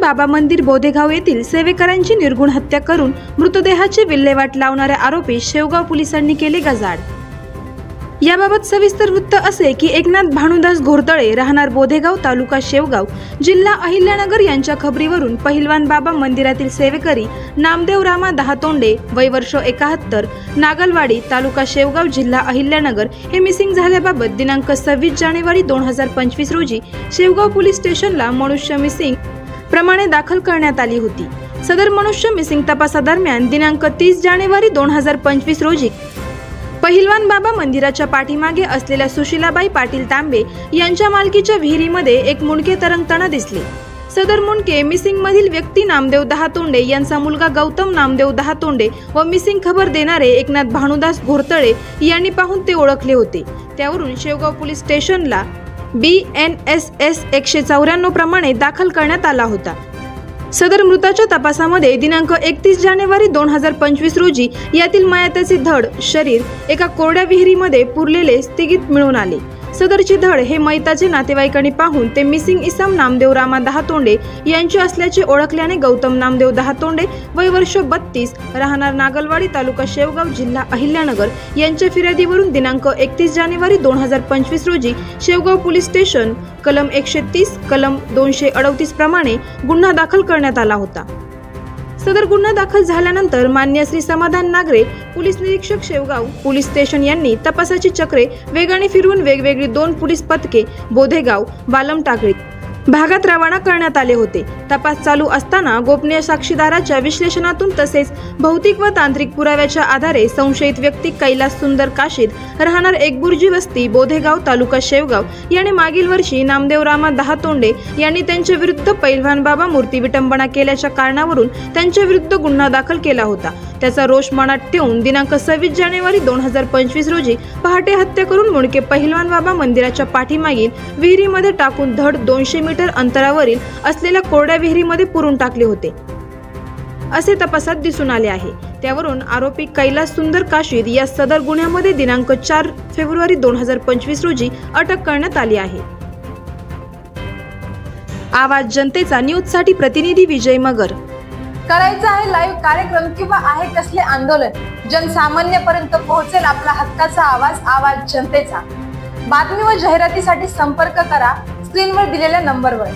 बाबा मंदिर बोधेगाव येथील सेवेकरांची निर्घुण हत्या करून मृतदेहाची विल्हेवाट लावणाऱ्या आरोपी शेवगाव पोलिसांनी केले गजाआड। याबाबत सविस्तर वृत्त असे की एकनाथ भानुदास घोरतळे राहणार बोधेगाव तालुका शेवगाव जिल्हा अहिल्यानगर यांच्या खबरीवरून पहिलवान बाबा मंदिरातील सेवेकरी नामदेव रामा दहातोंडे वय वर्ष 71 नागलवाडी तालुका शेवगाव जिल्हा अहिल्यानगर हे मिसिंग झाल्याबाबत दिनांक 26 जानेवारी 2025 रोजी शेवगाव पोलीस स्टेशनला मनुष्य मिसिंग प्रमाणे दाखल करण्यात आली होती। सदर मनुष्य मिसिंग तपासादरम्यान दिनांक 30 जानेवारी 2025 रोजी पहिलवान बाबा मंदिराच्या पाठीमागे असलेल्या सुशीलाबाई पाटील तांबे यांच्या मालकीच्या विहिरीमध्ये एक मुंडके तरंगताना दिसले। सदर मुंडके मिसिंग मधील व्यक्ती नामदेव दहातोंडे यांचा मुलगा गौतम नामदेव दहातोंडे व मिसिंग खबर देणारे एकनाथ भानुदास घोरतळे यांनी पाहून ते ओळखले होते। त्यावरून शेवगाव पोलीस स्टेशनला BNSS 194 प्रमाणे दाखल करण्यात आला होता। सदर मृताच्या तपासामध्ये दिनांक 31 जानेवारी 2025 रोजी यातील मयताचे धड शरीर एका कोरड्या विहिरीमध्ये पुरलेले स्थितीत मिळून आले। सदरचे धड हे मयताचे नातेवाईकांनी पाहून ते मिसिंग इसम नामदेव रामा दहातोंडे यांचे असल्याचे ओळखल्याने गौतम नामदेव दहातोंडे वय वर्ष 32 राहणार नागलवाडी तालुका शेवगाव जिल्हा अहिल्यानगर यांच्या फिर्यादीवरून दिनांक 31 जानेवारी 2025 रोजी शेवगाव पोलीस स्टेशन कलम 130 कलम 238 प्रमाणे गुन्हा दाखल करण्यात आला होता। सदर गुन्हा दाखल झाल्यानंतर मान्य श्री समाधान नागरे पोलीस निरीक्षक शेवगाव पोलीस स्टेशन यांनी तपासाची चक्रे वेगाने फिरवून वेगवेगळी 2 पोलीस पथके बोधेगाव वालम टाकळी भागात रवाना करण्यात आले होते। तपास चालू असताना गोपनीय साक्षीदाराच्या विश्लेषणातून तसेच भौतिक व तांत्रिक पुराव्याच्या आधारे संशयित व्यक्ती कैलास सुंदर काशीद राहणार एकबुर्जी वस्ती बोधेगाव तालुका शेवगाव याने मागील वर्षी नामदेव रामा दहातोंडे यांनी त्यांच्या विरुद्ध पहिलवान बाबा मूर्ती विटंबना केल्याच्या कारणावरून त्यांच्या विरुद्ध गुन्हा दाखल केला होता। त्याचा रोष मनात ठेवून दिनांक 26 जानेवारी 2025 रोजी पहाटे हत्या करून मुंडके पहिलवान बाबा मंदिराच्या पाठीमागील विहिरीमध्ये टाकून धड 200 मीटर अंतरावरील असलेल्या कोरड्या विहिरीमध्ये पुरून टाकले होते असे तपासात दिसून आले आहे। त्यावरून आरोपी कैलास सुंदर काशीद या सदर गुन्ह्यामध्ये दिनांक 4 फेब्रुवारी 2025 रोजी अटक करण्यात आली आहे। आवाज जनतेचा न्यूजसाठी प्रतिनिधी विजय मगर। करायचा आहे लाईव्ह कार्यक्रम किंवा आहे कसले आंदोलन जनसामान्यपर्यंत पोहोचेल आपला हक्काचा आवाज आवाज जनतेचा। बातमी व जाहिरातीसाठी संपर्क करा स्क्रीनवर दिलेल्या नंबरवर।